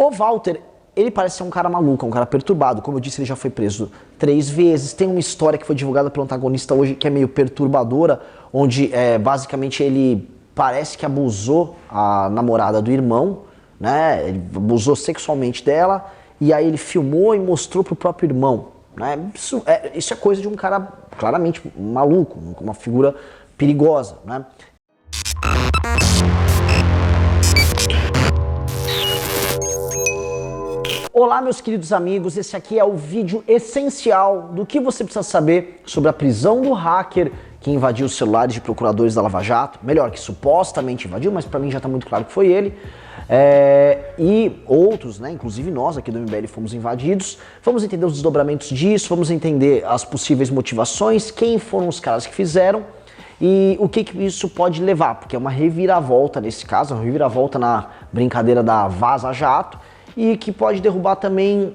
O Walter, ele parece ser um cara maluco, um cara perturbado. Como eu disse, ele já foi preso 3 vezes. Tem uma história que foi divulgada pelo antagonista hoje que é meio perturbadora, onde basicamente ele parece que abusou a namorada do irmão, né? Ele abusou sexualmente dela e aí ele filmou e mostrou pro próprio irmão, né? Isso é coisa de um cara claramente maluco, uma figura perigosa, né? Olá, meus queridos amigos, esse aqui é o vídeo essencial do que você precisa saber sobre a prisão do hacker que invadiu os celulares de procuradores da Lava Jato, melhor, que supostamente invadiu, mas para mim já está muito claro que foi ele, e outros, né, inclusive nós aqui do MBL fomos invadidos. Vamos entender os desdobramentos disso, vamos entender as possíveis motivações, quem foram os caras que fizeram e o que isso pode levar, porque é uma reviravolta nesse caso, uma reviravolta na brincadeira da Vaza Jato, e que pode derrubar também,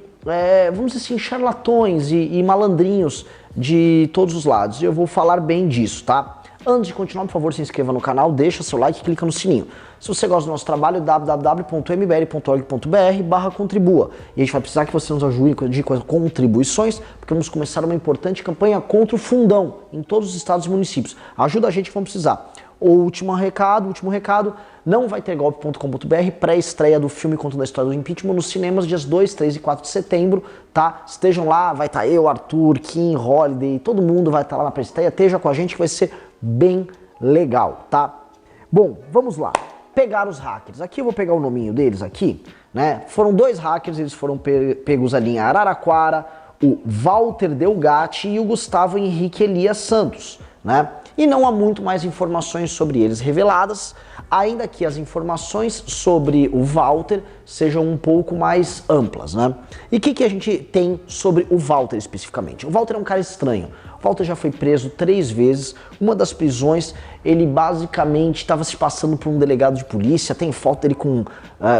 vamos dizer assim, charlatões e malandrinhos de todos os lados. E eu vou falar bem disso, tá? Antes de continuar, por favor, se inscreva no canal, deixa seu like e clica no sininho. Se você gosta do nosso trabalho, www.mbl.org.br/contribua. E a gente vai precisar que você nos ajude com as contribuições, porque vamos começar uma importante campanha contra o fundão em todos os estados e municípios. Ajuda a gente que vamos precisar. O último recado, não vai ter golpe.com.br, pré-estreia do filme contando a história do impeachment nos cinemas dias 2, 3 e 4 de setembro, tá? Estejam lá, vai estar eu, Arthur, Kim, Holiday, todo mundo vai estar lá na pré-estreia, esteja com a gente que vai ser bem legal, tá? Bom, vamos lá. Pegar os hackers. Aqui eu vou pegar o nominho deles aqui, né? Foram 2 hackers, eles foram pegos ali em Araraquara, o Walter Delgatti e o Gustavo Henrique Elias Santos, né? E não há muito mais informações sobre eles reveladas, ainda que as informações sobre o Walter sejam um pouco mais amplas, né? E o que a gente tem sobre o Walter especificamente? O Walter é um cara estranho. O Walter já foi preso 3 vezes. Uma das prisões, ele basicamente estava se passando por um delegado de polícia, tem foto dele com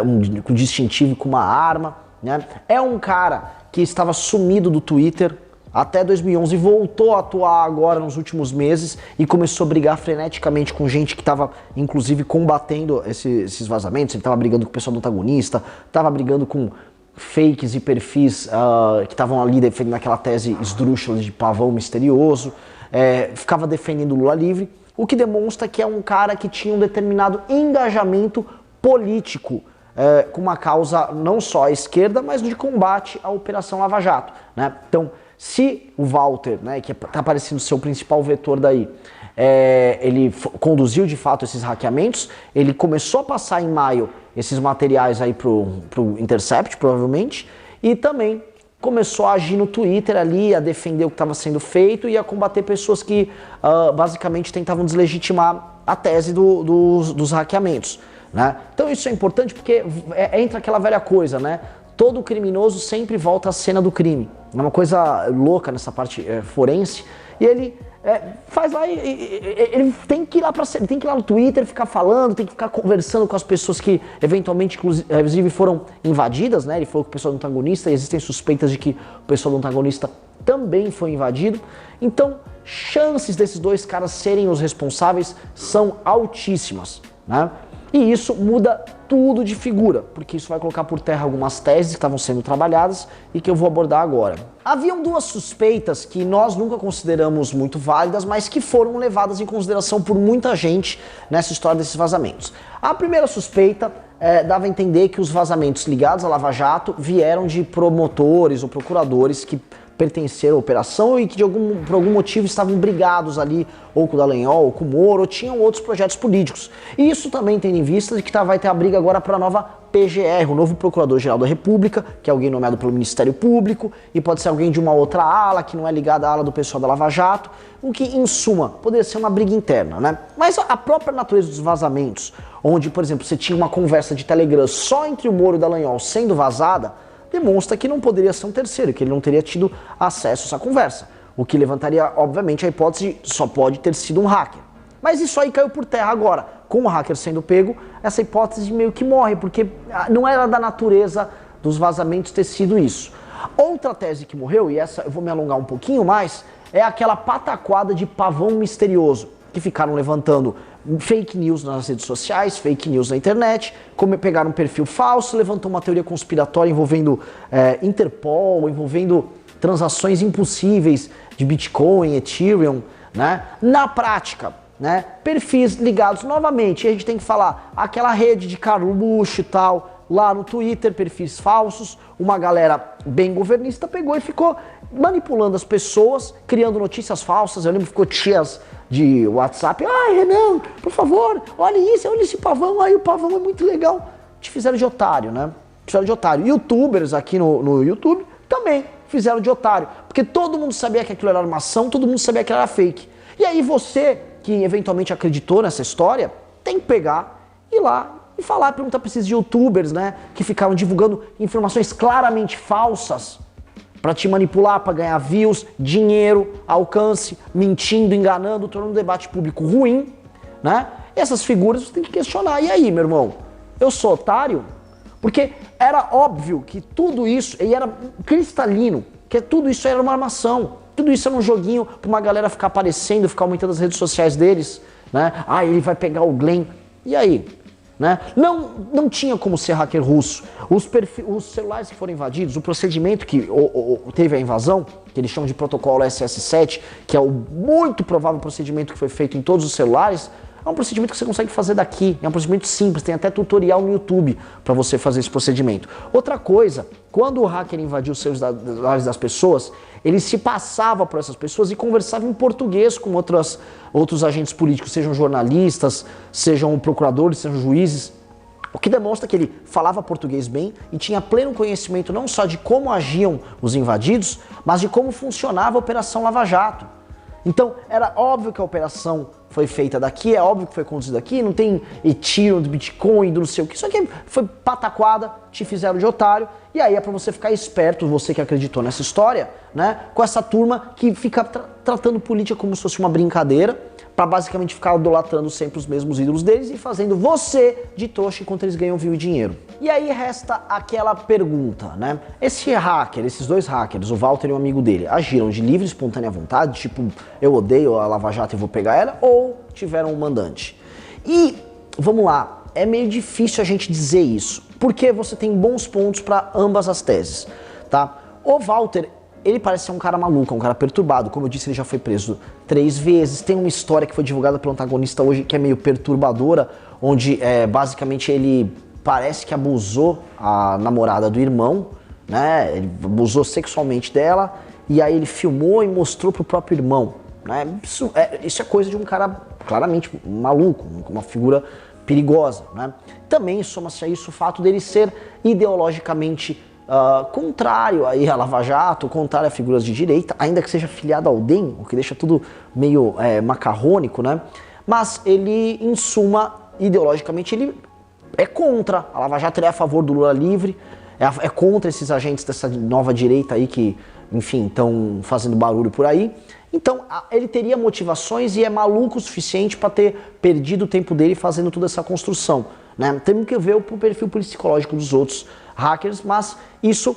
um distintivo com uma arma, né? É um cara que estava sumido do Twitter até 2011, voltou a atuar agora nos últimos meses e começou a brigar freneticamente com gente que estava, inclusive, combatendo esses vazamentos. Ele estava brigando com o pessoal do antagonista, estava brigando com fakes e perfis que estavam ali defendendo aquela tese esdrúxula de pavão misterioso, ficava defendendo o Lula livre, o que demonstra que é um cara que tinha um determinado engajamento político com uma causa não só à esquerda, mas de combate à Operação Lava Jato, né? Então, se o Walter, né, que está parecendo ser o principal vetor daí, ele conduziu de fato esses hackeamentos, ele começou a passar em maio esses materiais aí pro Intercept, provavelmente, e também começou a agir no Twitter ali, a defender o que estava sendo feito e a combater pessoas que basicamente tentavam deslegitimar a tese dos hackeamentos, né? Então isso é importante porque entra aquela velha coisa, né? Todo criminoso sempre volta à cena do crime. É uma coisa louca nessa parte forense. E ele faz lá, ele tem que ir lá ele tem que ir lá no Twitter, ficar falando, tem que ficar conversando com as pessoas que eventualmente, inclusive, foram invadidas, né? Ele falou com o pessoal do antagonista, e existem suspeitas de que o pessoal do antagonista também foi invadido. Então, chances desses 2 caras serem os responsáveis são altíssimas, né? E isso muda tudo de figura, porque isso vai colocar por terra algumas teses que estavam sendo trabalhadas e que eu vou abordar agora. Haviam 2 suspeitas que nós nunca consideramos muito válidas, mas que foram levadas em consideração por muita gente nessa história desses vazamentos. A primeira suspeita dava a entender que os vazamentos ligados à Lava Jato vieram de promotores ou procuradores que pertenceram à operação e que por algum motivo estavam brigados ali, ou com o Dallagnol, ou com o Moro, ou tinham outros projetos políticos. E isso também tendo em vista de que vai ter a briga agora para a nova PGR, o novo Procurador-Geral da República, que é alguém nomeado pelo Ministério Público, e pode ser alguém de uma outra ala, que não é ligada à ala do pessoal da Lava Jato, o que, em suma, poderia ser uma briga interna, né? Mas a própria natureza dos vazamentos, onde, por exemplo, você tinha uma conversa de Telegram só entre o Moro e o Dallagnol sendo vazada, demonstra que não poderia ser um terceiro, que ele não teria tido acesso a essa conversa. O que levantaria, obviamente, a hipótese de só pode ter sido um hacker. Mas isso aí caiu por terra agora. Com o hacker sendo pego, essa hipótese meio que morre, porque não era da natureza dos vazamentos ter sido isso. Outra tese que morreu, e essa eu vou me alongar um pouquinho mais, é aquela pataquada de pavão misterioso. que ficaram levantando fake news nas redes sociais, fake news na internet, como pegaram um perfil falso, levantou uma teoria conspiratória envolvendo Interpol, envolvendo transações impossíveis de Bitcoin, Ethereum, né? Na prática, né? Perfis ligados novamente, a gente tem que falar, aquela rede de Carluxo e tal, lá no Twitter, perfis falsos, uma galera bem governista pegou e ficou manipulando as pessoas, criando notícias falsas. Eu lembro que ficou tias de WhatsApp, ai Renan, por favor, olha isso, olha esse pavão, aí o pavão é muito legal. Te fizeram de otário, né? Fizeram de otário. Youtubers aqui no YouTube também fizeram de otário, porque todo mundo sabia que aquilo era armação, todo mundo sabia que era fake. E aí você, que eventualmente acreditou nessa história, tem que pegar, ir lá e falar, perguntar para esses youtubers, né, que ficavam divulgando informações claramente falsas para te manipular, para ganhar views, dinheiro, alcance, mentindo, enganando, tornando o debate público ruim, né? Essas figuras você tem que questionar. E aí, meu irmão, eu sou otário? Porque era óbvio que tudo isso, e era cristalino, que tudo isso era uma armação, tudo isso era um joguinho para uma galera ficar aparecendo, ficar aumentando as redes sociais deles, né? Ah, ele vai pegar o Glenn. E aí? Né? Não tinha como ser hacker russo. Os celulares que foram invadidos, o procedimento que teve a invasão, que eles chamam de protocolo SS7, que é o muito provável procedimento que foi feito em todos os celulares, é um procedimento que você consegue fazer daqui, é um procedimento simples, tem até tutorial no YouTube para você fazer esse procedimento. Outra coisa, quando o hacker invadiu os celulares das pessoas, ele se passava por essas pessoas e conversava em português com outros agentes políticos, sejam jornalistas, sejam procuradores, sejam juízes, o que demonstra que ele falava português bem e tinha pleno conhecimento não só de como agiam os invadidos, mas de como funcionava a Operação Lava Jato. Então, era óbvio que a operação foi feita daqui, é óbvio que foi conduzida aqui, não tem Ethereum, do Bitcoin, do não sei o que. Isso aqui foi pataquada, te fizeram de otário, e aí é pra você ficar esperto, você que acreditou nessa história, né? Com essa turma que fica tratando política como se fosse uma brincadeira, pra basicamente ficar idolatrando sempre os mesmos ídolos deles e fazendo você de trouxa enquanto eles ganham view e dinheiro. E aí resta aquela pergunta, né? Esses dois hackers, o Walter e um amigo dele, agiram de livre e espontânea vontade, tipo, eu odeio a Lava Jato e vou pegar ela, ou tiveram um mandante? E, vamos lá, é meio difícil a gente dizer isso, porque você tem bons pontos para ambas as teses, tá? O Walter, ele parece ser um cara maluco, um cara perturbado. Como eu disse, ele já foi preso 3 vezes. Tem uma história que foi divulgada pelo antagonista hoje que é meio perturbadora, onde basicamente ele parece que abusou a namorada do irmão, né? Ele abusou sexualmente dela e aí ele filmou e mostrou pro próprio irmão, né? Isso é coisa de um cara claramente maluco, uma figura perigosa, né? Também soma-se a isso o fato dele ser ideologicamente contrário aí a Lava Jato, contrário a figuras de direita, ainda que seja filiado ao DEM, o que deixa tudo meio macarrônico, né? Mas ele, em suma, ideologicamente, ele é contra a Lava Jato, ele é a favor do Lula livre, é contra esses agentes dessa nova direita aí que, enfim, estão fazendo barulho por aí. Então, ele teria motivações e é maluco o suficiente para ter perdido o tempo dele fazendo toda essa construção, né? Temos que ver o perfil psicológico dos outros hackers, mas isso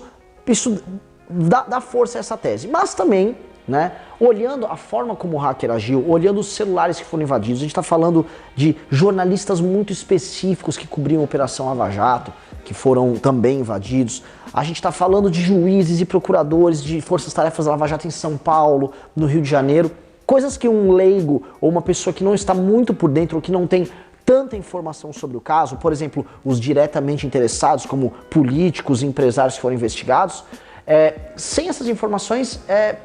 dá força a essa tese. Mas também, né, olhando a forma como o hacker agiu, olhando os celulares que foram invadidos, a gente está falando de jornalistas muito específicos que cobriam a Operação Lava Jato, que foram também invadidos. A gente está falando de juízes e procuradores de forças-tarefas da Lava Jato em São Paulo, no Rio de Janeiro, coisas que um leigo ou uma pessoa que não está muito por dentro ou que não tem tanta informação sobre o caso, por exemplo, os diretamente interessados, como políticos e empresários que foram investigados, sem essas informações,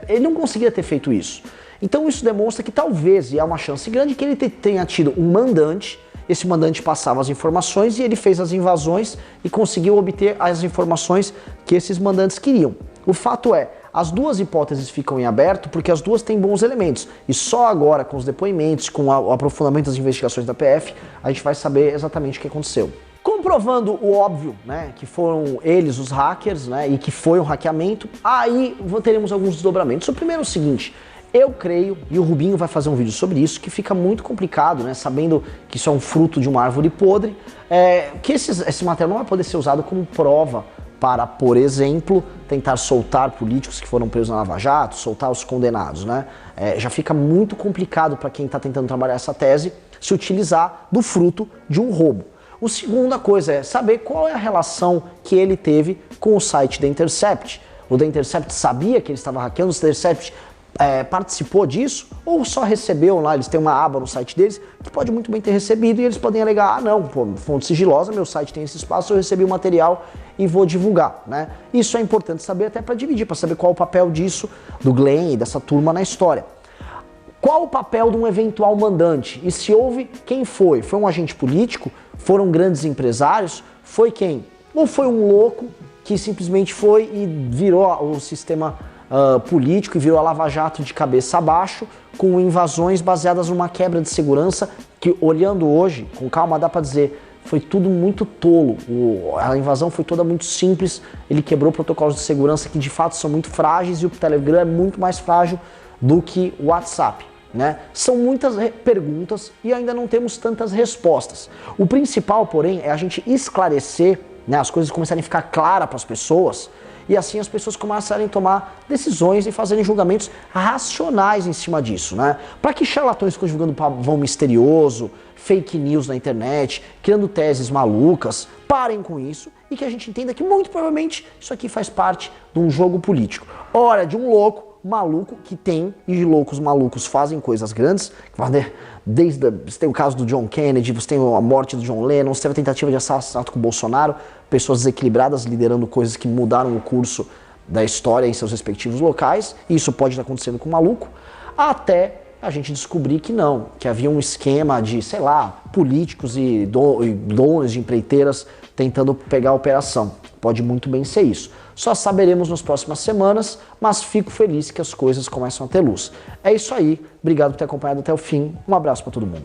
ele não conseguiria ter feito isso. Então isso demonstra que talvez, e há uma chance grande, que ele tenha tido um mandante, esse mandante passava as informações e ele fez as invasões e conseguiu obter as informações que esses mandantes queriam. O fato é, as duas hipóteses ficam em aberto porque as duas têm bons elementos. E só agora, com os depoimentos, com o aprofundamento das investigações da PF, a gente vai saber exatamente o que aconteceu. Comprovando o óbvio, né, que foram eles os hackers, né, e que foi um hackeamento, aí teremos alguns desdobramentos. O primeiro é o seguinte, eu creio, e o Rubinho vai fazer um vídeo sobre isso, que fica muito complicado, né, sabendo que isso é um fruto de uma árvore podre, que esse material não vai poder ser usado como prova para, por exemplo, tentar soltar políticos que foram presos na Lava Jato, soltar os condenados, né? Já fica muito complicado para quem está tentando trabalhar essa tese se utilizar do fruto de um roubo. A segunda coisa é saber qual é a relação que ele teve com o site da Intercept. O da Intercept sabia que ele estava hackeando, o Intercept participou disso ou só recebeu lá, eles têm uma aba no site deles que pode muito bem ter recebido e eles podem alegar, não, pô, fonte sigilosa, meu site tem esse espaço, eu recebi o material e vou divulgar, né? Isso é importante saber até para dividir, para saber qual o papel disso, do Glenn e dessa turma na história. Qual o papel de um eventual mandante? E se houve, quem foi? Foi um agente político? Foram grandes empresários? Foi quem? Ou foi um louco que simplesmente foi e virou o sistema político e virou a Lava Jato de cabeça abaixo, com invasões baseadas numa quebra de segurança que, olhando hoje, com calma, dá para dizer, foi tudo muito tolo. A invasão foi toda muito simples, ele quebrou protocolos de segurança que de fato são muito frágeis e o Telegram é muito mais frágil do que o WhatsApp, né? São muitas perguntas e ainda não temos tantas respostas. O principal, porém, é a gente esclarecer, né, as coisas começarem a ficar claras para as pessoas e assim as pessoas começarem a tomar decisões e fazerem julgamentos racionais em cima disso, né? Para que charlatões ficam divulgando pavão misterioso, fake news na internet, criando teses malucas, parem com isso e que a gente entenda que muito provavelmente isso aqui faz parte de um jogo político. Ora, de um louco maluco que tem, e loucos malucos fazem coisas grandes, você tem o caso do John Kennedy, você tem a morte do John Lennon, você teve a tentativa de assassinato com o Bolsonaro, pessoas desequilibradas liderando coisas que mudaram o curso da história em seus respectivos locais, e isso pode estar acontecendo com o maluco, até a gente descobrir que não, que havia um esquema de, sei lá, políticos e donos de empreiteiras tentando pegar a operação. Pode muito bem ser isso. Só saberemos nas próximas semanas, mas fico feliz que as coisas começam a ter luz. É isso aí, obrigado por ter acompanhado até o fim, um abraço para todo mundo.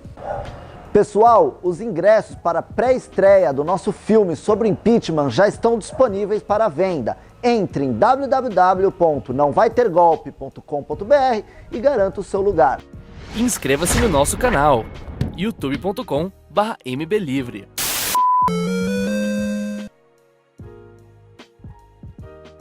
Pessoal, os ingressos para a pré-estreia do nosso filme sobre o impeachment já estão disponíveis para venda. Entre em www.nãovaitergolpe.com.br e garanta o seu lugar. Inscreva-se no nosso canal youtube.com/mblivre.